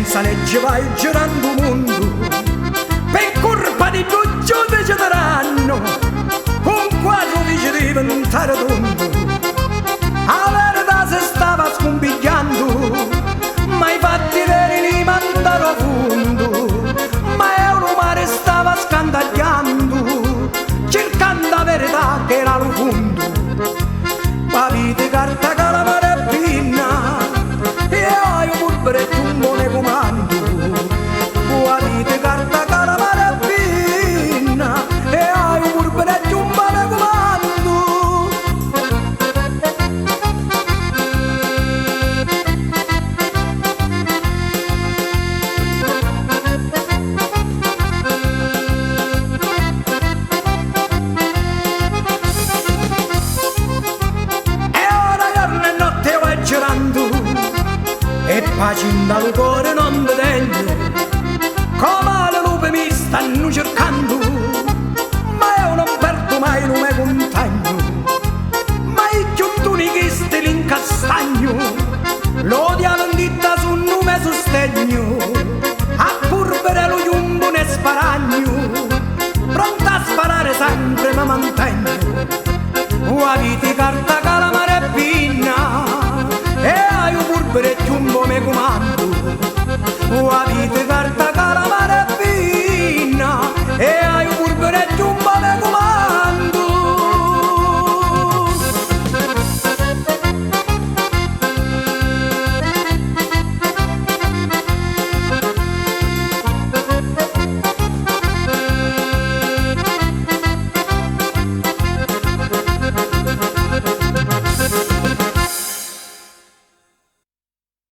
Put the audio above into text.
senza legge vai girando un mondo, per colpa di tutti ci daranno un quadro dice diventare tondo. La verità si stava scompigliando, ma i fatti veri li mandano a fondo, ma Euromare stava scandagliando, cercando la verità che era lo fondo. Ma vite carta calamare e pinna, e hai un burberetto un buone comando. Ma vite carta calamare e pinna, e hai un burberetto un buone comando. E pace dal cuore non vedendo, come le lupe mi stanno cercando.